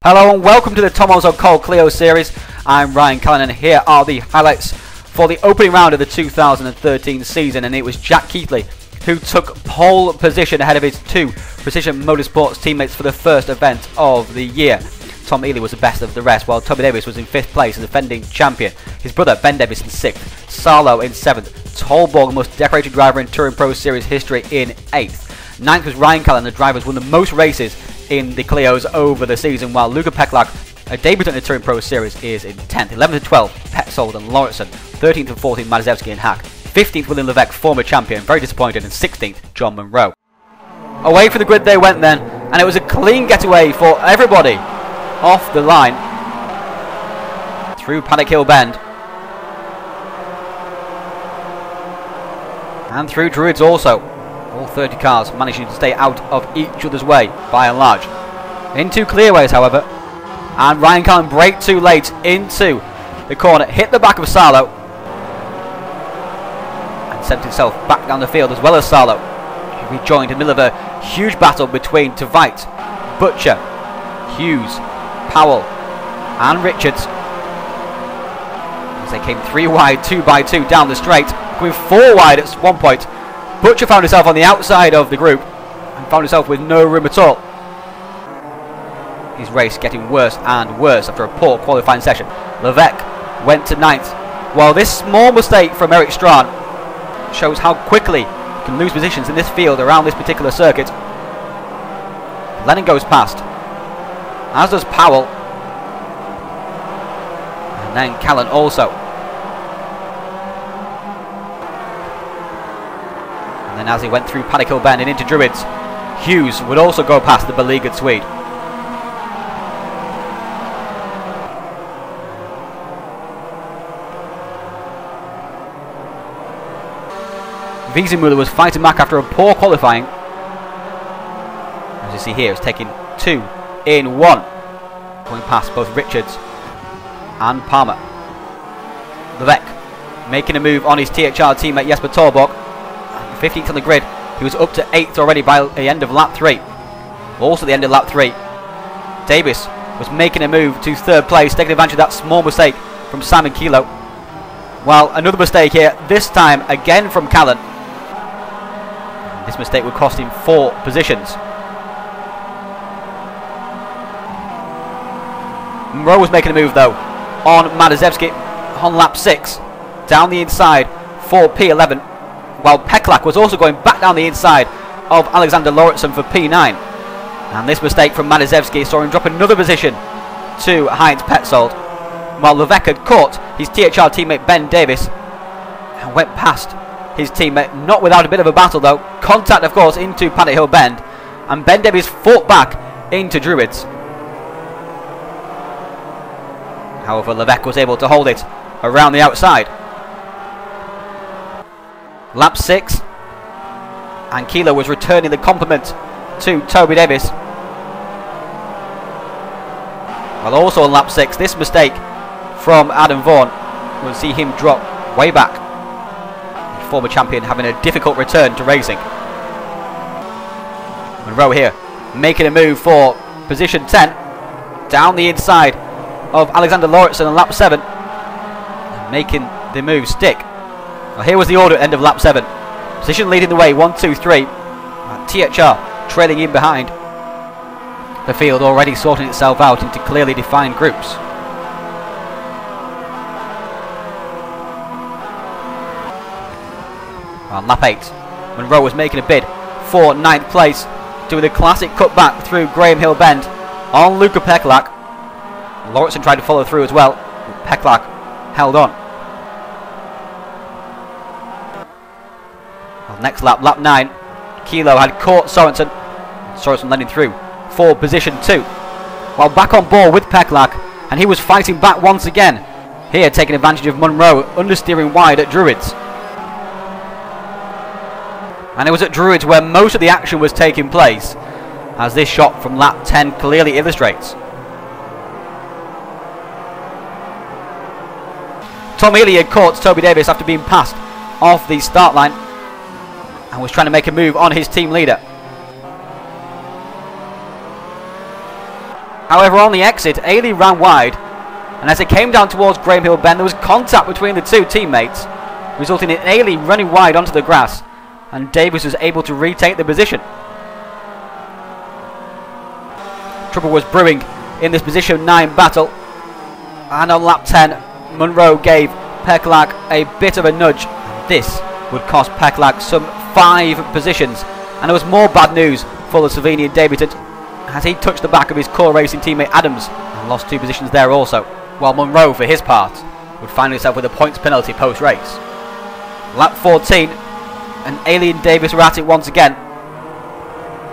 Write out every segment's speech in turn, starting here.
Hello and welcome to the Tom Onslow-Cole Clio Series. I'm Ryan Callan and here are the highlights for the opening round of the 2013 season, and it was Jack Keithley who took pole position ahead of his two Precision Motorsports teammates for the first event of the year. Tom Ely was the best of the rest, while Toby Davis was in 5th place as defending champion. His brother Ben Davis in 6th, Sarlo in 7th, Tolborg, the most decorated driver in TouringProSeries history, in 8th. 9th was Ryan Callan, the drivers won the most races in the Clios over the season, while Luca Peklak, a debutant in the TouringProSeries, is in 10th. 11th and 12th, Petzold and Lauritsen. 13th and 14th, Madezewski and Hack. 15th, William Levesque, former champion, very disappointed, and 16th, John Munro. Away from the grid they went then, and it was a clean getaway for everybody off the line through Paddock Hill Bend and through Druids also. All 30 cars managing to stay out of each other's way by and large. Into clearways, however, and Ryan Callan braked too late into the corner, hit the back of Sarlo and sent himself back down the field, as well as Sarlo. He rejoined in the middle of a huge battle between Tveit, Butcher, Hughes, Powell and Richards, as they came 3 wide, 2 by 2 down the straight, going 4 wide at one point. Butcher found himself on the outside of the group and found himself with no room at all. His race getting worse and worse after a poor qualifying session. Levesque went to 9th, while this small mistake from Eric Strachan shows how quickly you can lose positions in this field around this particular circuit. Lennon goes past, as does Powell, and then Callan also. And then as he went through Paddock Hill Bend and into Druids, Hughes would also go past the beleaguered Swede. Wiesenmuller was fighting back after a poor qualifying. As you see here, it's taking 2 in 1, going past both Richards and Palmer. Levesque making a move on his THR teammate Jesper Tolborg. 15th on the grid. He was up to 8th already by the end of lap 3. Also the end of lap 3, Davis was making a move to 3rd place, taking advantage of that small mistake from Simon Kilo. While another mistake here, this time again from Callan. This mistake would cost him 4 positions. Munro was making a move though on Madezewski on lap 6, down the inside for P11, while Peklak was also going back down the inside of Alexander Lauritsen for P9. And this mistake from Madezewski saw him drop another position to Heinz Petzold, while Levesque had caught his THR teammate Ben Davis and went past his teammate, not without a bit of a battle though. Contact, of course, into Paddock Hill Bend, and Ben Davis fought back into Druids. However, Levesque was able to hold it around the outside. Lap 6, and Kilo was returning the compliment to Toby Davis. Well, also on lap 6, this mistake from Adam Vaughan will see him drop way back. The former champion having a difficult return to racing. Munro here making a move for position 10, down the inside of Alexander Lauritsen on lap 7, and making the move stick. Well, here was the order at the end of lap 7. Position leading the way, 1, 2, 3. THR trailing in behind. The field already sorting itself out into clearly defined groups. On lap 8, Munro was making a bid for 9th place, doing the classic cutback through Graham Hill Bend on Luca Peklak. Lauritsen tried to follow through as well, but Peklak held on. Well, next lap, lap 9, Kilo had caught Sorensen. Sorensen landing through for position 2. While back on board with Peklak, and he was fighting back once again. Here taking advantage of Munro, understeering wide at Druids. And it was at Druids where most of the action was taking place, as this shot from lap 10 clearly illustrates. Tom Ely had caught Toby Davis after being passed off the start line and was trying to make a move on his team leader. However, on the exit, Ailey ran wide, and as it came down towards Graham Hill Bend, there was contact between the two teammates, resulting in Ailey running wide onto the grass, and Davis was able to retake the position. Trouble was brewing in this position 9 battle, and on lap 10, Munro gave Peklak a bit of a nudge. This would cost Peklak some 5 positions, and there was more bad news for the Slovenian debutant as he touched the back of his core racing teammate Adams and lost 2 positions there also, while Munro for his part would find himself with a points penalty post-race. Lap 14, and Ailey and Davis were at it once again.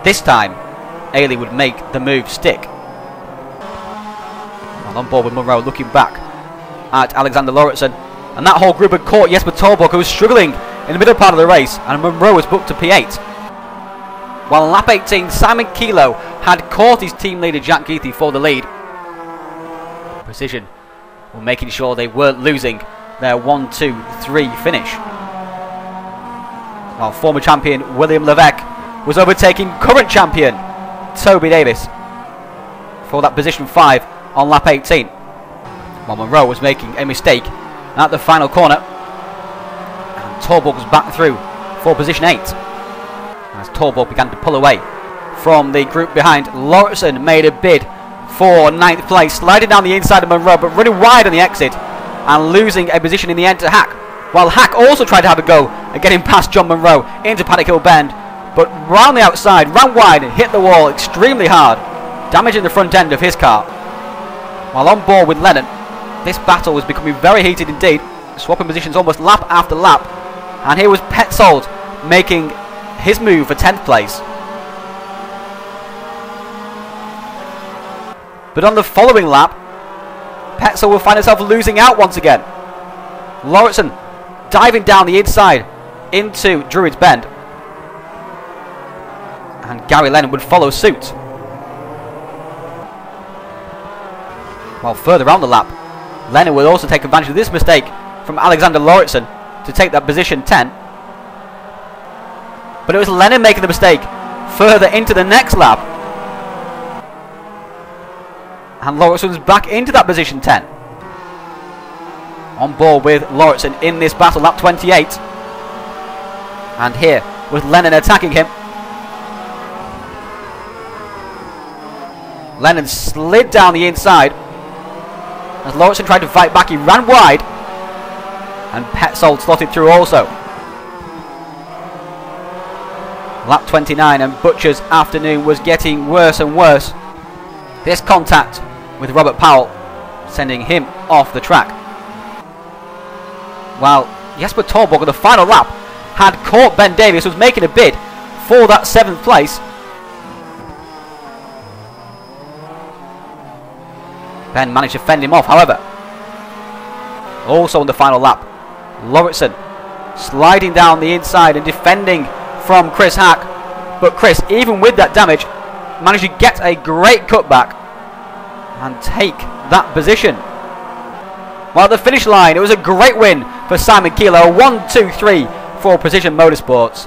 This time Ailey would make the move stick. While on board with Munro looking back at Alexander Lauritsen, and that whole group had caught Jesper Torborg, who was struggling in the middle part of the race, and Munro was booked to P8. While on lap 18, Simon Kilo had caught his team leader Jack Geethy for the lead. Precision were making sure they weren't losing their 1-2-3 finish. While former champion William Levesque was overtaking current champion Toby Davis for that position 5 on lap 18. While Munro was making a mistake at the final corner, and Torborg was back through for position 8. As Torborg began to pull away from the group behind, Lauritsen made a bid for 9th place, sliding down the inside of Munro, but running wide on the exit and losing a position in the end to Hack. While Hack also tried to have a go at getting past John Munro into Paddock Hill Bend, but round the outside, ran wide and hit the wall extremely hard, damaging the front end of his car. While on board with Lennon, this battle was becoming very heated indeed, swapping positions almost lap after lap, and here was Petzold making his move for 10th place. But on the following lap, Petzold will find himself losing out once again. Lauritsen diving down the inside into Druids Bend, and Gary Lennon would follow suit. While further on the lap, Lennon would also take advantage of this mistake from Alexander Lauritsen to take that position 10. But it was Lennon making the mistake further into the next lap, and Lauritsen was back into that position 10. On board with Lauritsen in this battle, lap 28. And here with Lennon attacking him. Lennon slid down the inside as Lauritsen tried to fight back. He ran wide, and Petzold slotted through also. Lap 29, and Butcher's afternoon was getting worse and worse. This contact with Robert Powell sending him off the track. While Jesper Torborg on the final lap had caught Ben Davis, was making a bid for that 7th place. Ben managed to fend him off, however. Also on the final lap, Lauritsen sliding down the inside and defending from Chris Hack. But Chris, even with that damage, managed to get a great cutback and take that position. While at the finish line, it was a great win for Simon Kilo, 1-2-3 for Precision Motorsports,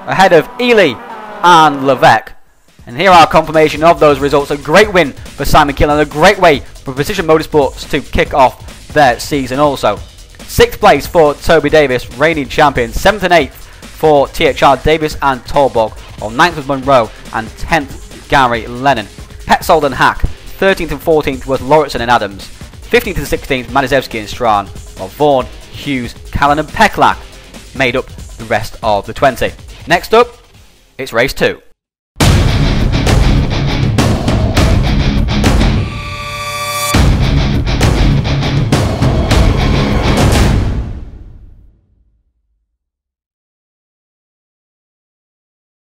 ahead of Ely and Levesque. And here are confirmation of those results. A great win for Simon Kilo, and a great way for Precision Motorsports to kick off their season also. 6th place for Toby Davis, reigning champion. 7th and 8th for THR Davis and Torborg. On 9th was Munro, and 10th Gary Lennon. Petzold and Hack. 13th and 14th was Lauritsen and Adams. 15th and 16th Maniszewski and Strawn, while Vaughan, Hughes, Callan and Peklak made up the rest of the 20. Next up, it's race 2.